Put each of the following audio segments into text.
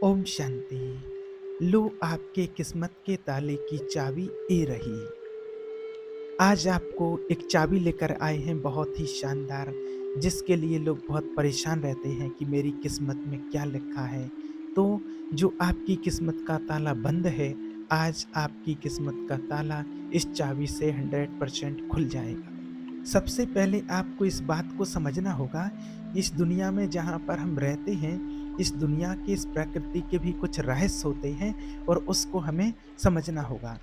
ओम शांति। लो आपके किस्मत के ताले की चाबी ए रही। आज आपको एक चाबी लेकर आए हैं बहुत ही शानदार, जिसके लिए लोग बहुत परेशान रहते हैं कि मेरी किस्मत में क्या लिखा है। तो जो आपकी किस्मत का ताला बंद है, आज आपकी किस्मत का ताला इस चाबी से 100% खुल जाएगा। सबसे पहले आपको इस बात को समझना होगा, इस दुनिया में जहाँ पर हम रहते हैं, इस दुनिया की, इस प्रकृति के भी कुछ रहस्य होते हैं और उसको हमें समझना होगा।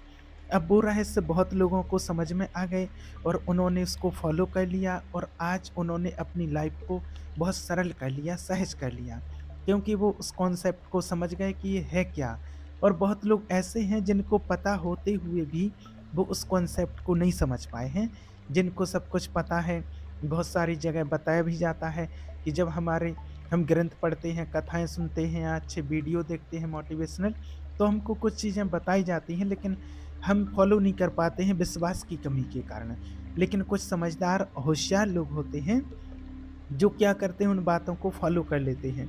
अब वो रहस्य बहुत लोगों को समझ में आ गए और उन्होंने उसको फॉलो कर लिया और आज उन्होंने अपनी लाइफ को बहुत सरल कर लिया, सहज कर लिया, क्योंकि वो उस कॉन्सेप्ट को समझ गए कि ये है क्या। और बहुत लोग ऐसे हैं जिनको पता होते हुए भी वो उस कॉन्सेप्ट को नहीं समझ पाए हैं। जिनको सब कुछ पता है, बहुत सारी जगह बताया भी जाता है कि जब हम ग्रंथ पढ़ते हैं, कथाएँ सुनते हैं या अच्छे वीडियो देखते हैं मोटिवेशनल, तो हमको कुछ चीज़ें बताई जाती हैं, लेकिन हम फॉलो नहीं कर पाते हैं विश्वास की कमी के कारण। लेकिन कुछ समझदार, होशियार लोग होते हैं, जो क्या करते हैं, उन बातों को फॉलो कर लेते हैं।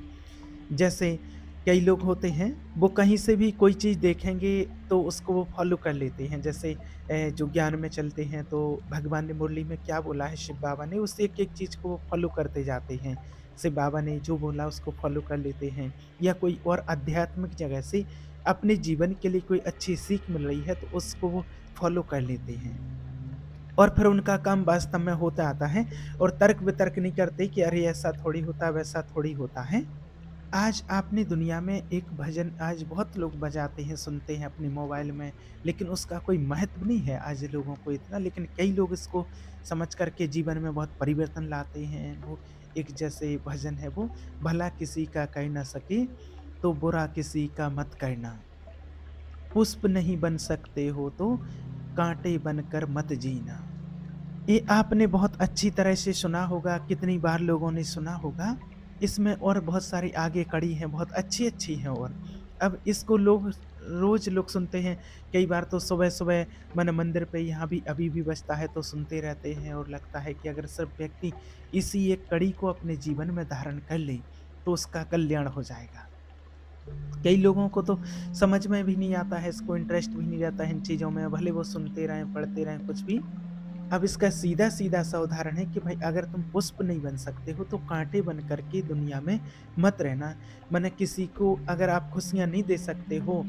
जैसे कई लोग होते हैं, वो कहीं से भी कोई चीज़ देखेंगे तो उसको वो फ़ॉलो कर लेते हैं। जैसे जो ज्ञान में चलते हैं तो भगवान ने मुरली में क्या बोला है शिव बाबा ने, उस एक-एक चीज़ को वो फ़ॉलो करते जाते हैं। शिव बाबा ने जो बोला उसको फ़ॉलो कर लेते हैं, या कोई और आध्यात्मिक जगह से अपने जीवन के लिए कोई अच्छी सीख मिल रही है तो उसको वो फ़ॉलो कर लेते हैं। और फिर उनका काम वास्तव में होता आता है और तर्क-वितर्क नहीं करते कि अरे ऐसा थोड़ी होता, वैसा थोड़ी होता है। आज आपने दुनिया में एक भजन आज बहुत लोग बजाते हैं, सुनते हैं अपने मोबाइल में, लेकिन उसका कोई महत्व नहीं है आज लोगों को इतना, लेकिन कई लोग इसको समझ कर के जीवन में बहुत परिवर्तन लाते हैं। वो एक जैसे भजन है वो, भला किसी का कह ना सके, तो बुरा किसी का मत करना। पुष्प नहीं बन सकते हो तो कांटे बनकर मत जीना। ये आपने बहुत अच्छी तरह से सुना होगा, कितनी बार लोगों ने सुना होगा। इसमें और बहुत सारी आगे कड़ी हैं, बहुत अच्छी-अच्छी हैं और। अब इसको लोग रोज़ लोग सुनते हैं, कई बार तो सुबह-सुबह मन मंदिर पे यहाँ भी अभी भी बजता है तो सुनते रहते हैं और लगता है कि अगर सब व्यक्ति इसी एक कड़ी को अपने जीवन में धारण कर ले, तो उसका कल्याण हो जाएगा। कई लोगों को तो समझ में भी नहीं आता है, इसको इंटरेस्ट भी नहीं रहता है इन चीज़ों में, भले वो सुनते रहें, पढ़ते रहें, कुछ भी। अब इसका सीधा-सीधा सा उदाहरण है कि भाई अगर तुम पुष्प नहीं बन सकते हो तो काँटे बन कर के दुनिया में मत रहना। माने किसी को अगर आप खुशियाँ नहीं दे सकते हो,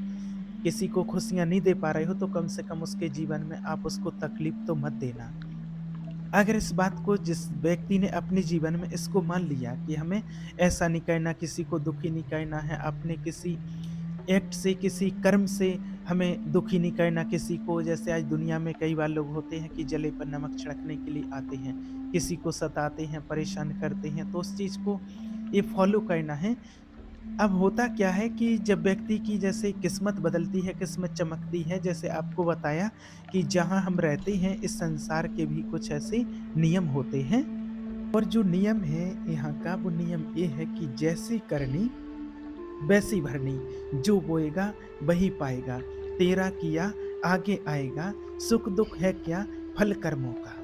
किसी को खुशियाँ नहीं दे पा रहे हो तो कम से कम उसके जीवन में आप उसको तकलीफ तो मत देना। अगर इस बात को जिस व्यक्ति ने अपने जीवन में इसको मान लिया कि हमें ऐसा नहीं करना, किसी को दुखी नहीं करना है, अपने किसी एक्ट से, किसी कर्म से हमें दुखी नहीं करना किसी को। जैसे आज दुनिया में कई बार लोग होते हैं कि जले पर नमक छिड़कने के लिए आते हैं, किसी को सताते हैं, परेशान करते हैं, तो उस चीज़ को ये फॉलो करना है। अब होता क्या है कि जब व्यक्ति की जैसे किस्मत बदलती है, किस्मत चमकती है, जैसे आपको बताया कि जहाँ हम रहते हैं इस संसार के भी कुछ ऐसे नियम होते हैं और जो नियम है यहाँ का, वो नियम ये है कि जैसे करनी वैसी भरनी, जो बोएगा वही पाएगा, तेरा किया आगे आएगा, सुख दुख है क्या फल कर्मों का।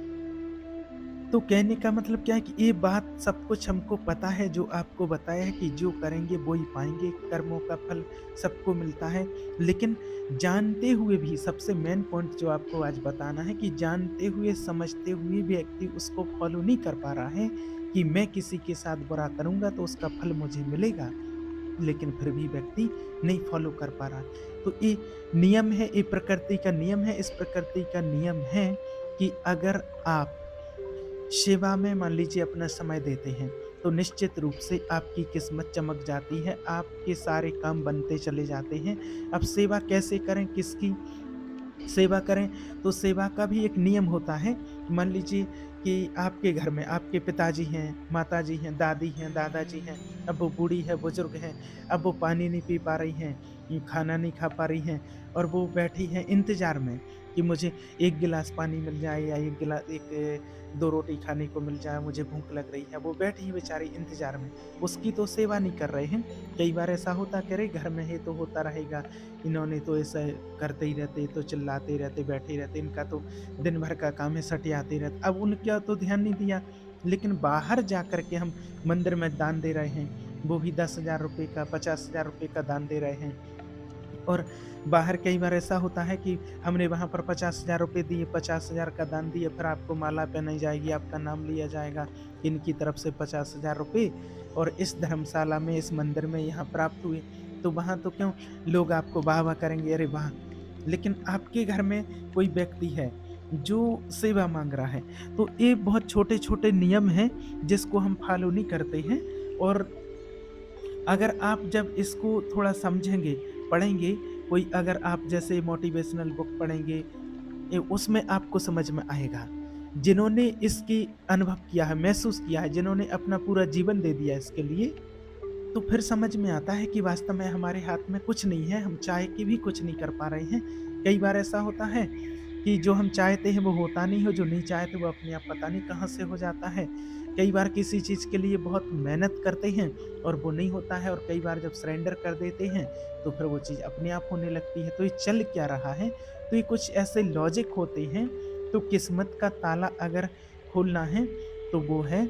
तो कहने का मतलब क्या है कि ये बात सब कुछ हमको पता है, जो आपको बताया है कि जो करेंगे वो ही पाएँगे, कर्मों का फल सबको मिलता है। लेकिन जानते हुए भी सबसे मेन पॉइंट जो आपको आज बताना है कि जानते हुए, समझते हुए भी व्यक्ति उसको फॉलो नहीं कर पा रहा है कि मैं किसी के साथ बुरा करूँगा तो उसका फल मुझे मिलेगा। लेकिन फिर भी व्यक्ति नहीं फॉलो कर पा रहा। तो ये नियम है, ये प्रकृति का नियम है। इस प्रकृति का नियम है कि अगर आप सेवा में मान लीजिए अपना समय देते हैं, तो निश्चित रूप से आपकी किस्मत चमक जाती है, आपके सारे काम बनते चले जाते हैं। अब सेवा कैसे करें, किसकी सेवा करें, तो सेवा का भी एक नियम होता है। मान लीजिए कि आपके घर में आपके पिताजी हैं, माताजी हैं, दादी हैं, दादाजी हैं, अब वो बूढ़ी है, बुजुर्ग हैं, अब वो पानी नहीं पी पा रही हैं, खाना नहीं खा पा रही हैं और वो बैठी हैं इंतज़ार में कि मुझे 1 गिलास पानी मिल जाए या 2 रोटी खाने को मिल जाए, मुझे भूख लग रही है। वो बैठी है बेचारी इंतज़ार में, उसकी तो सेवा नहीं कर रहे हैं। कई बार ऐसा होता कि अरे घर में है तो होता रहेगा, इन्होंने तो ऐसा करते ही रहते, तो चिल्लाते रहते, बैठे ही रहते, इनका तो दिन भर का काम है सटियाते रहते। अब उनका तो ध्यान नहीं दिया, लेकिन बाहर जा कर के हम मंदिर में दान दे रहे हैं, वो भी 10,000 रुपए का, 50,000 रुपए का दान दे रहे हैं। और बाहर कई बार ऐसा होता है कि हमने वहाँ पर 50,000 रुपए दिए, 50,000 का दान दिए, फिर आपको माला पहनाई जाएगी, आपका नाम लिया जाएगा, इनकी तरफ से 50,000 रुपए और इस धर्मशाला में, इस मंदिर में यहाँ प्राप्त हुए। तो वहाँ तो क्यों लोग आपको वाह-वाह करेंगे, अरे वाह! लेकिन आपके घर में कोई व्यक्ति है, जो सेवा माँग रहा है, तो ये बहुत छोटे-छोटे नियम हैं, जिसको हम फ़ॉलो नहीं करते हैं। और अगर आप जब इसको थोड़ा समझेंगे, पढ़ेंगे, कोई अगर आप जैसे मोटिवेशनल बुक पढ़ेंगे, उसमें आपको समझ में आएगा। जिन्होंने इसकी अनुभव किया है, महसूस किया है, जिन्होंने अपना पूरा जीवन दे दिया इसके लिए, तो फिर समझ में आता है कि वास्तव में हमारे हाथ में कुछ नहीं है, हम चाह के भी कुछ नहीं कर पा रहे हैं। कई बार ऐसा होता है कि जो हम चाहते हैं वो होता नहीं है, जो नहीं चाहते वो अपने आप पता नहीं कहाँ से हो जाता है। कई बार किसी चीज़ के लिए बहुत मेहनत करते हैं और वो नहीं होता है, और कई बार जब सरेंडर कर देते हैं, तो फिर वो चीज़ अपने आप होने लगती है। तो ये चल क्या रहा है? तो ये कुछ ऐसे लॉजिक होते हैं। तो किस्मत का ताला अगर खोलना है, तो वो है,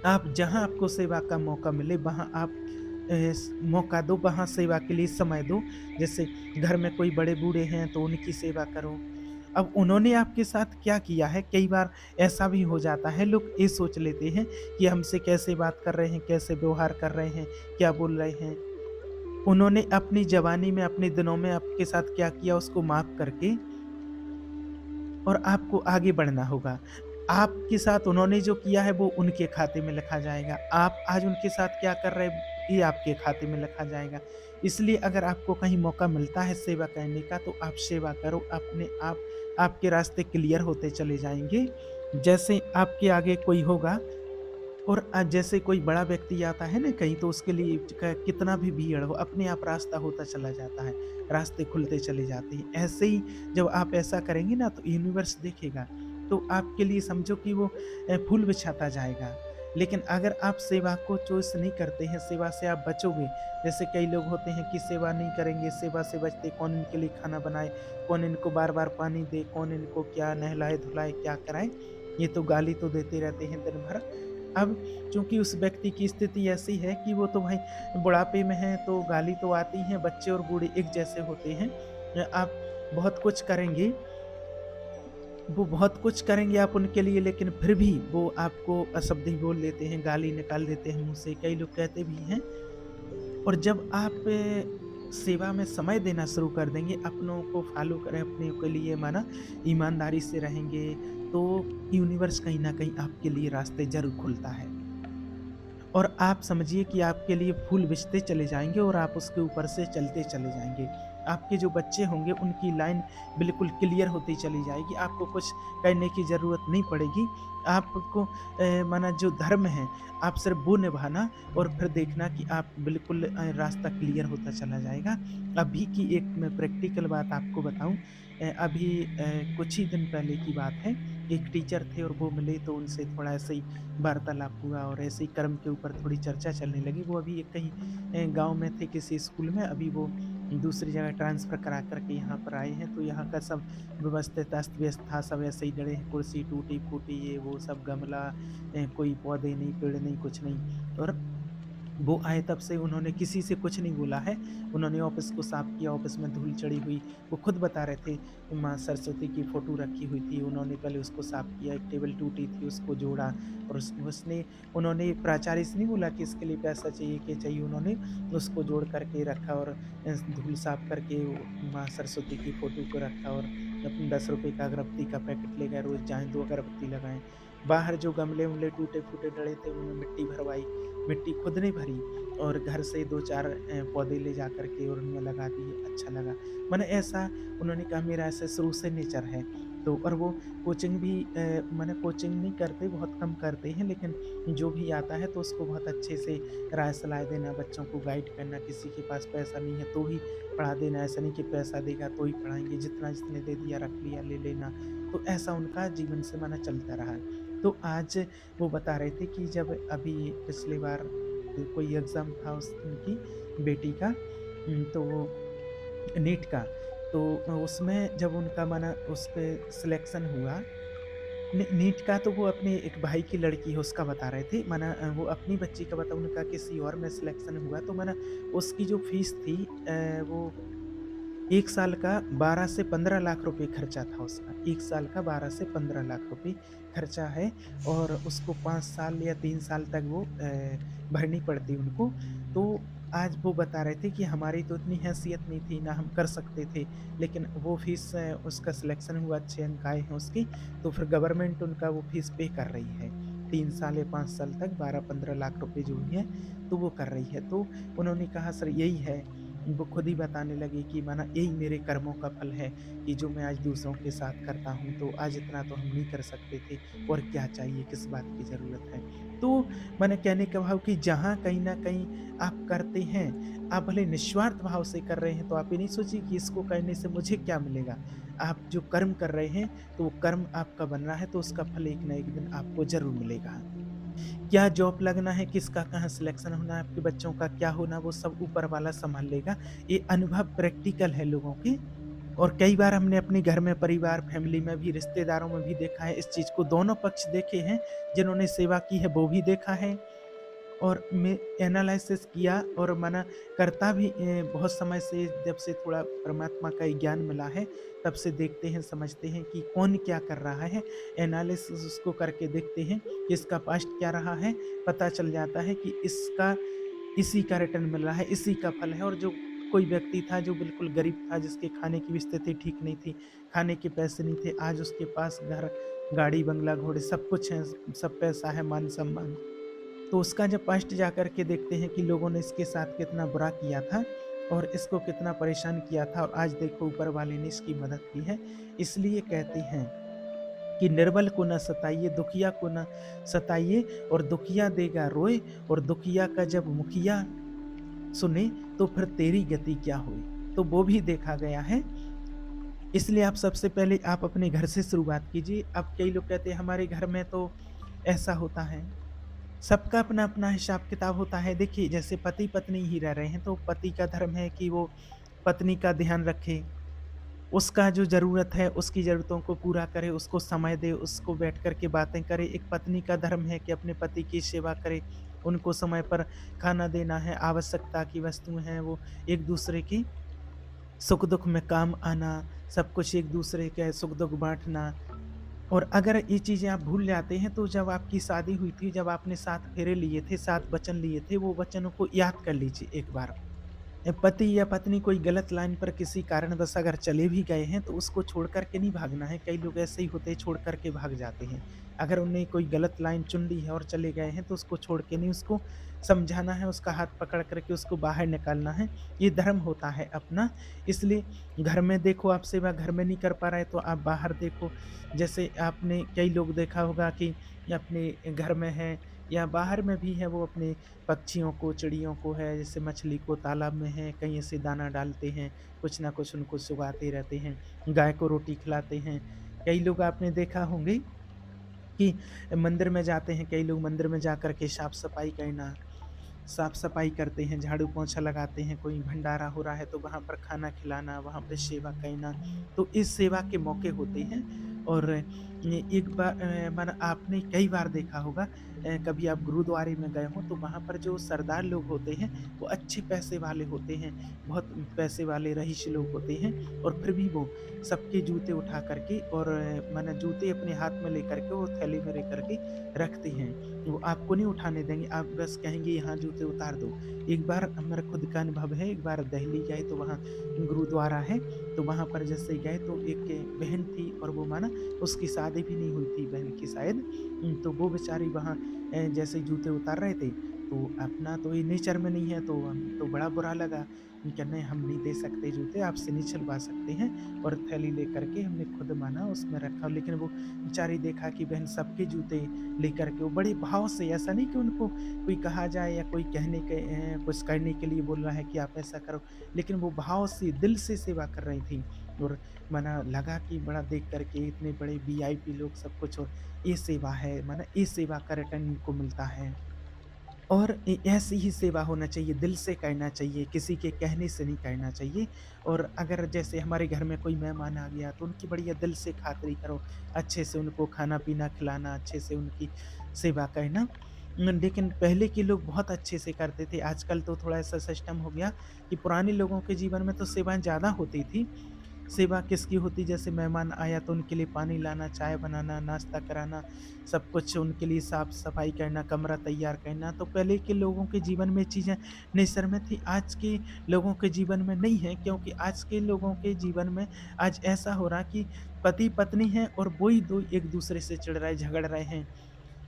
आप जहाँ आपको सेवा का मौका मिले वहाँ आप मौका दो, वहाँ सेवा के लिए समय दो। जैसे घर में कोई बड़े बूढ़े हैं तो उनकी सेवा करो। अब उन्होंने आपके साथ क्या किया है, कई बार ऐसा भी हो जाता है, लोग ये सोच लेते हैं कि हमसे कैसे बात कर रहे हैं, कैसे व्यवहार कर रहे हैं, क्या बोल रहे हैं। उन्होंने अपनी जवानी में, अपने दिनों में आपके साथ क्या किया, उसको माफ़ करके और आपको आगे बढ़ना होगा। आपके साथ उन्होंने जो किया है वो उनके खाते में लिखा जाएगा। आप आज उनके साथ क्या कर रहे हैं, ये आपके खाते में लिखा जाएगा। इसलिए अगर आपको कहीं मौका मिलता है सेवा करने का, तो आप सेवा करो, अपने आप आपके रास्ते क्लियर होते चले जाएँगे। जैसे आपके आगे कोई होगा, और जैसे कोई बड़ा व्यक्ति आता है ना कहीं, तो उसके लिए कितना भी भीड़ हो, अपने आप रास्ता होता चला जाता है, रास्ते खुलते चले जाते हैं। ऐसे ही जब आप ऐसा करेंगे ना, तो यूनिवर्स देखेगा, तो आपके लिए समझो कि वो फूल बिछाता जाएगा। लेकिन अगर आप सेवा को चॉइस नहीं करते हैं, सेवा से आप बचोगे। जैसे कई लोग होते हैं कि सेवा नहीं करेंगे, सेवा से बचते, कौन इनके लिए खाना बनाए, कौन इनको बार बार पानी दे, कौन इनको क्या नहलाए धुलाए, क्या कराए, ये तो गाली तो देते रहते हैं दिन भर। अब चूँकि उस व्यक्ति की स्थिति ऐसी है कि वो तो भाई बुढ़ापे में है, तो गाली तो आती हैं, बच्चे और बूढ़े एक जैसे होते हैं। आप बहुत कुछ करेंगे, वो बहुत कुछ करेंगे आप उनके लिए, लेकिन फिर भी वो आपको अशब्द ही बोल देते हैं, गाली निकाल देते हैं मुँह से, कई लोग कहते भी हैं। और जब आप सेवा में समय देना शुरू कर देंगे, अपनों को फ़ॉलो करें, अपने के लिए माना ईमानदारी से रहेंगे, तो यूनिवर्स कहीं न कहीं आपके लिए रास्ते ज़रूर खुलता है। और आप समझिए कि आपके लिए फूल बिछते चले जाएँगे और आप उसके ऊपर से चलते चले जाएँगे। आपके जो बच्चे होंगे उनकी लाइन बिल्कुल क्लियर होती चली जाएगी, आपको कुछ करने की ज़रूरत नहीं पड़ेगी। आपको माना जो धर्म है, आप सिर्फ़ वो निभाना, और फिर देखना कि आप बिल्कुल रास्ता क्लियर होता चला जाएगा। अभी की एक मैं प्रैक्टिकल बात आपको बताऊँ, अभी कुछ ही दिन पहले की बात है, एक टीचर थे और वो मिले, तो उनसे थोड़ा ऐसे ही वार्तालाप हुआ और ऐसे ही कर्म के ऊपर थोड़ी चर्चा चलने लगी। वो अभी एक कहीं गाँव में थे किसी स्कूल में, अभी वो दूसरी जगह ट्रांसफ़र करा कर के यहाँ पर आए हैं, तो यहाँ का सब व्यवस्थित अस्त-व्यस्त था, सब ऐसे ही डले हैं, कुर्सी टूटी-फूटी, ये वो सब गमला, कोई पौधे नहीं, पेड़ नहीं, कुछ नहीं। और वो आए तब से उन्होंने किसी से कुछ नहीं बोला है। उन्होंने ऑफ़िस को साफ़ किया, ऑफ़िस में धूल चढ़ी हुई, वो खुद बता रहे थे, माँ सरस्वती की फ़ोटो रखी हुई थी, उन्होंने पहले उसको साफ़ किया, एक टेबल टूटी थी उसको जोड़ा, और उसने उन्होंने प्राचार्य से नहीं बोला कि इसके लिए पैसा चाहिए, क्या चाहिए, उन्होंने उसको जोड़ कर के रखा, और धूल साफ़ करके वो माँ सरस्वती की फ़ोटो को रखा, और अपने ₹10 का अगरबत्ती का पैकेट ले गए, रोज़ जाएँ 2 अगरबत्ती लगाएँ। बाहर जो गमले-वमले टूटे-फूटे डले थे उनमें मिट्टी भरवाई, मिट्टी खुद नहीं भरी, और घर से 2-4 पौधे ले जा कर के और उनमें लगा दिए, अच्छा लगा। माने ऐसा उन्होंने कहा, मेरा ऐसा शुरू से नेचर है। तो और वो कोचिंग भी माने कोचिंग नहीं करते, बहुत कम करते हैं, लेकिन जो भी आता है तो उसको बहुत अच्छे से राय-सलाह देना, बच्चों को गाइड करना, किसी के पास पैसा नहीं है तो भी पढ़ा देना, ऐसा नहीं कि पैसा देगा तो ही पढ़ाएँगे, जितना जिसने दे दिया रख लिया, ले लेना। तो ऐसा उनका जीवन से माना चलता रहा। तो आज वो बता रहे थे कि जब अभी पिछली बार कोई एग्ज़ाम था उनकी बेटी का, तो नीट का, तो उसमें जब उनका माना उस पे सिलेक्शन हुआ, नीट का तो वो अपने एक भाई की लड़की है उसका बता रहे थे, माना वो अपनी बच्ची का बता, उन्होंने कहा किसी और में सिलेक्शन हुआ तो माना उसकी जो फीस थी वो 1 साल का 12 से 15 लाख रुपए खर्चा था उसका। 1 साल का 12 से 15 लाख रुपए खर्चा है और उसको 5 साल या 3 साल तक वो भरनी पड़ती उनको। तो आज वो बता रहे थे कि हमारी तो इतनी हैसियत नहीं थी, ना हम कर सकते थे, लेकिन वो फ़ीस उसका सिलेक्शन हुआ, अच्छे अंक आए हैं उसके, तो फिर गवर्नमेंट उनका वो फ़ीस पे कर रही है। 3 साल या 5 साल तक 12-15 लाख रुपए जो भी हैं, तो वो कर रही है। तो उन्होंने कहा सर यही है, वो खुद ही बताने लगे कि माना यही मेरे कर्मों का फल है कि जो मैं आज दूसरों के साथ करता हूँ, तो आज इतना तो हम नहीं कर सकते थे और क्या चाहिए, किस बात की ज़रूरत है। तो मैंने कहने का भाव कि जहाँ कहीं न कहीं आप करते हैं, आप भले निस्वार्थ भाव से कर रहे हैं, तो आप ये नहीं सोचिए कि इसको करने से मुझे क्या मिलेगा। आप जो कर्म कर रहे हैं, तो वो कर्म आपका बन रहा है, तो उसका फल एक ना एक दिन आपको ज़रूर मिलेगा। क्या जॉब लगना है, किसका कहाँ सिलेक्शन होना है, आपके बच्चों का क्या होना, वो सब ऊपर वाला सँभाल लेगा। ये अनुभव प्रैक्टिकल है लोगों के और कई बार हमने अपने घर में, परिवार, फैमिली में भी, रिश्तेदारों में भी देखा है इस चीज़ को। दोनों पक्ष देखे हैं, जिन्होंने सेवा की है वो भी देखा है और मैं एनालिसिस किया और मना करता भी बहुत समय से, जब से थोड़ा परमात्मा का ज्ञान मिला है, तब से देखते हैं, समझते हैं कि कौन क्या कर रहा है। एनालिसिस उसको करके देखते हैं कि इसका पास्ट क्या रहा है, पता चल जाता है कि इसका इसी का रिटर्न मिल रहा है, इसी का फल है। और जो कोई व्यक्ति था जो बिल्कुल गरीब था, जिसके खाने की भी स्थिति ठीक नहीं थी, खाने के पैसे नहीं थे, आज उसके पास घर, गाड़ी, बंगला, घोड़े सब कुछ है, सब पैसा है, मान-सम्मान। तो उसका जब पास्ट जाकर के देखते हैं कि लोगों ने इसके साथ कितना बुरा किया था और इसको कितना परेशान किया था और आज देखो ऊपर वाले ने इसकी मदद की है। इसलिए कहते हैं कि निर्बल को ना सताइए, दुखिया को ना सताइए और दुखिया देगा रोए और दुखिया का जब मुखिया सुने तो फिर तेरी गति क्या होए। तो वो भी देखा गया है। इसलिए आप सबसे पहले आप अपने घर से शुरुआत कीजिए। अब कई लोग कहते हैं हमारे घर में तो ऐसा होता है। सबका अपना-अपना हिसाब-किताब होता है। देखिए, जैसे पति-पत्नी ही रह रहे हैं, तो पति का धर्म है कि वो पत्नी का ध्यान रखे, उसका जो ज़रूरत है, उसकी ज़रूरतों को पूरा करे, उसको समय दे, उसको बैठ कर के बातें करे। एक पत्नी का धर्म है कि अपने पति की सेवा करे, उनको समय पर खाना देना है, आवश्यकता की वस्तुएँ हैं, वो एक-दूसरे की सुख-दुःख में काम आना, सब कुछ एक-दूसरे के सुख-दुःख बाँटना। और अगर ये चीज़ें आप भूल जाते हैं, तो जब आपकी शादी हुई थी, जब आपने 7 फेरे लिए थे, 7 वचन लिए थे, वो वचनों को याद कर लीजिए एक बार। पति या पत्नी कोई गलत लाइन पर किसी कारणवश अगर चले भी गए हैं, तो उसको छोड़ कर के नहीं भागना है। कई लोग ऐसे ही होते हैं, छोड़ कर के भाग जाते हैं। अगर उन्हें कोई गलत लाइन चुन ली है और चले गए हैं, तो उसको छोड़ के नहीं, उसको समझाना है, उसका हाथ पकड़ कर के उसको बाहर निकालना है। ये धर्म होता है अपना। इसलिए घर में देखो, आप सेवा घर में नहीं कर पा रहे, तो आप बाहर देखो। जैसे आपने कई लोग देखा होगा कि अपने घर में हैं या बाहर में भी है, वो अपने पक्षियों को, चिड़ियों को है, जैसे मछली को तालाब में है, कहीं ऐसे दाना डालते हैं, कुछ ना कुछ उनको चुगाते रहते हैं, गाय को रोटी खिलाते हैं। कई लोग आपने देखा होंगे कि मंदिर में जाते हैं, कई लोग मंदिर में जाकर के साफ-सफाई करना, साफ-सफाई करते हैं, झाड़ू-पोंछा लगाते हैं, कोई भंडारा हो रहा है तो वहाँ पर खाना खिलाना, वहाँ पे सेवा करना, तो इस सेवा के मौके होते हैं। और ये एक बार माना आपने कई बार देखा होगा, कभी आप गुरुद्वारे में गए हों तो वहाँ पर जो सरदार लोग होते हैं, वो अच्छे पैसे वाले होते हैं, बहुत पैसे वाले रईस लोग होते हैं और फिर भी वो सबके जूते उठा कर के और माना जूते अपने हाथ में लेकर के वो थैली में लेकर के रखते हैं। वो आपको नहीं उठाने देंगे, आप बस कहेंगे यहाँ जूते उतार दो। एक बार मेरा खुद का अनुभव है, एक बार दिल्ली गए तो वहाँ गुरुद्वारा है, तो वहाँ पर जैसे गए तो एक बहन थी और वो माना उसकी शादी भी नहीं हुई थी बहन की शायद। तो वो बेचारी वहाँ जैसे जूते उतार रहे थे, तो अपना तो ये नेचर में नहीं है, तो हम तो बड़ा बुरा लगा। कि नहीं, हम नहीं दे सकते जूते, आपसे नहीं छिलवा सकते हैं और थैली लेकर के हमने खुद माना उसमें रखा। लेकिन वो बेचारी देखा कि बहन सबके जूते लेकर के वो बड़े भाव से, ऐसा नहीं कि उनको कोई कहा जाए या कोई कहने के कुछ करने के लिए बोल रहा है कि आप ऐसा करो, लेकिन वो भाव से, दिल से सेवा कर रही थी। और माना लगा कि बड़ा देख कर के इतने बड़े वीआईपी लोग सब कुछ, और ये सेवा है, माना ये सेवा का रिटर्न इनको मिलता है। और ऐसी ही सेवा होना चाहिए, दिल से करना चाहिए, किसी के कहने से नहीं करना चाहिए। और अगर जैसे हमारे घर में कोई मेहमान आ गया तो उनकी बढ़िया दिल से खातिरी करो, अच्छे से उनको खाना-पीना खिलाना, अच्छे से उनकी सेवा करना। लेकिन पहले के लोग बहुत अच्छे से करते थे, आजकल तो थोड़ा ऐसा सिस्टम हो गया कि पुराने लोगों के जीवन में तो सेवाएँ ज़्यादा होती थी। सेवा किसकी होती, जैसे मेहमान आया तो उनके लिए पानी लाना, चाय बनाना, नाश्ता कराना, सब कुछ उनके लिए साफ-सफाई करना, कमरा तैयार करना। तो पहले के लोगों के जीवन में चीज़ें नेचर में थी, आज के लोगों के जीवन में नहीं है, क्योंकि आज के लोगों के जीवन में आज ऐसा हो रहा कि पति-पत्नी हैं और वही 2 एक-दूसरे से चिढ़ रहे, झगड़ रहे हैं।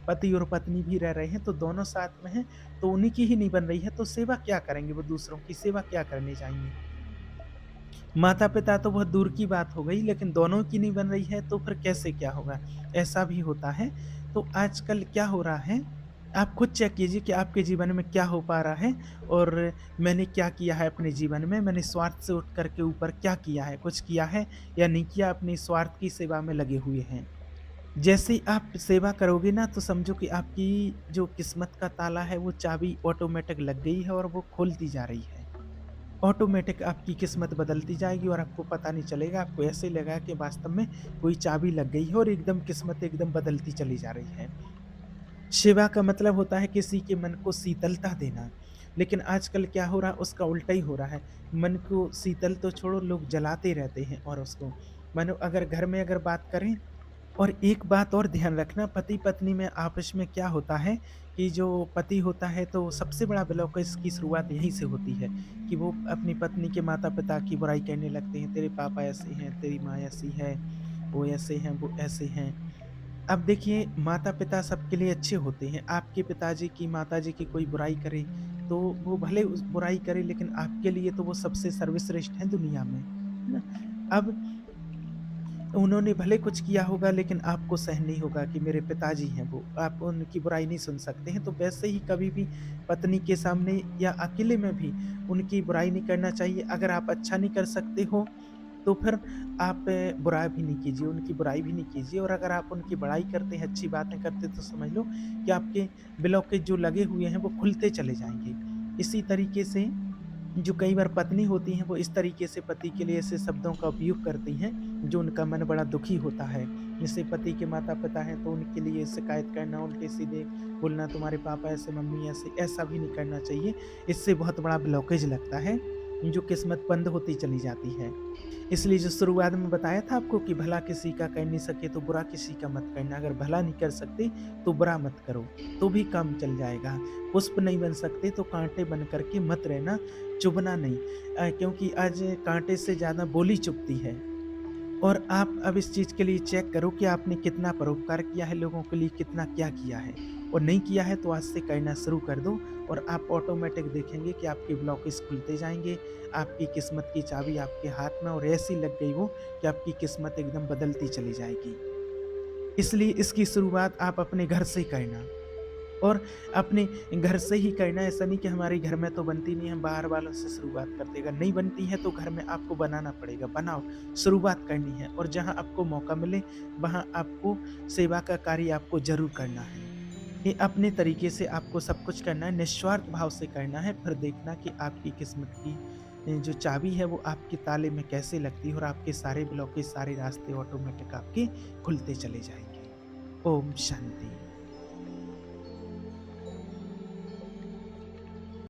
पति और पत्नी भी रह रहे हैं, तो दोनों साथ में हैं, तो उन्हीं की ही नहीं बन रही है, तो सेवा क्या करेंगे वो, दूसरों की सेवा क्या करने जाएँगे? माता-पिता तो बहुत दूर की बात हो गई, लेकिन दोनों की नहीं बन रही है, तो फिर कैसे क्या होगा? ऐसा भी होता है। तो आजकल क्या हो रहा है, आप खुद चेक कीजिए कि आपके जीवन में क्या हो पा रहा है और मैंने क्या किया है अपने जीवन में? मैंने स्वार्थ से उठ कर के ऊपर क्या किया है? कुछ किया है या नहीं किया? अपनी स्वार्थ की सेवा में लगे हुए हैं। जैसे ही आप सेवा करोगे ना, तो समझो कि आपकी जो किस्मत का ताला है, वो चाबी ऑटोमैटिक लग गई है और वो खुलती जा रही है। ऑटोमेटिक आपकी किस्मत बदलती जाएगी और आपको पता नहीं चलेगा, आपको ऐसे लगा कि वास्तव में कोई चाबी लग गई है और एकदम किस्मत एकदम बदलती चली जा रही है। सेवा का मतलब होता है किसी के मन को शीतलता देना, लेकिन आजकल क्या हो रहा है, उसका उल्टा ही हो रहा है। मन को शीतल तो छोड़ो, लोग जलाते रहते हैं और उसको मानो अगर घर में अगर बात करें। और एक बात और ध्यान रखना, पति-पत्नी में आपस में क्या होता है कि जो पति होता है तो सबसे बड़ा ब्लॉकेज की शुरुआत यहीं से होती है कि वो अपनी पत्नी के माता-पिता की बुराई करने लगते हैं, तेरे पापा ऐसे हैं, तेरी माँ ऐसी है, वो ऐसे हैं, वो ऐसे हैं। अब देखिए, माता-पिता सबके लिए अच्छे होते हैं, आपके पिताजी की, माताजी की कोई बुराई करे, तो वो भले उस बुराई करे, लेकिन आपके लिए तो वो सबसे सर्वश्रेष्ठ हैं दुनिया में, है ना? अब उन्होंने भले कुछ किया होगा, लेकिन आपको सहन नहीं होगा कि मेरे पिताजी हैं वो, आप उनकी बुराई नहीं सुन सकते हैं। तो वैसे ही कभी भी पत्नी के सामने या अकेले में भी उनकी बुराई नहीं करना चाहिए। अगर आप अच्छा नहीं कर सकते हो, तो फिर आप बुरा भी नहीं कीजिए, उनकी बुराई भी नहीं कीजिए। और अगर आप उनकी बड़ाई करते हैं, अच्छी बातें करते हैं, तो समझ लो कि आपके ब्लॉकेज जो लगे हुए हैं, वो खुलते चले जाएँगे। इसी तरीके से जो कई बार पत्नी होती हैं, वो इस तरीके से पति के लिए ऐसे शब्दों का उपयोग करती हैं, जो उनका मन बड़ा दुखी होता है। जैसे पति के माता-पिता हैं, तो उनके लिए शिकायत करना, उल्टे-सीधे बोलना, तुम्हारे पापा ऐसे, मम्मी ऐसे, ऐसा भी नहीं करना चाहिए। इससे बहुत बड़ा ब्लॉकेज लगता है, जो किस्मत बंद होती चली जाती है। इसलिए जो शुरुआत में बताया था आपको कि भला किसी का कर नहीं सके तो बुरा किसी का मत करना। अगर भला नहीं कर सकते तो बुरा मत करो, तो भी काम चल जाएगा। पुष्प नहीं बन सकते तो काँटे बन कर के मत रहना, चुभना नहीं। क्योंकि आज काँटे से ज़्यादा बोली चुभती है। और आप अब इस चीज़ के लिए चेक करो कि आपने कितना परोपकार किया है लोगों के लिए, कितना क्या किया है। और नहीं किया है तो आज से करना शुरू कर दो और आप ऑटोमेटिक देखेंगे कि आपके ब्लॉकेज खुलते जाएँगे, आपकी किस्मत की चाबी आपके हाथ में और ऐसी लग गई वो कि आपकी किस्मत एकदम बदलती चली जाएगी। इसलिए इसकी शुरुआत आप अपने घर से करना। और अपने घर से ही करना, ऐसा नहीं कि हमारे घर में तो बनती नहीं है, हम बाहर वालों से शुरुआत करते हैं। अगर नहीं बनती है तो घर में आपको बनाना पड़ेगा, बनाओ, शुरुआत करनी है और जहाँ आपको मौका मिले, वहाँ आपको सेवा का कार्य आपको ज़रूर करना है। ये अपने तरीके से आपको सब कुछ करना है, निस्वार्थ भाव से करना है, फिर देखना कि आपकी किस्मत की जो चाबी है वो आपके ताले में कैसे लगती है और आपके सारे ब्लॉकेज, सारे रास्ते ऑटोमेटिक आपके खुलते चले जाएँगे। ओम शांति।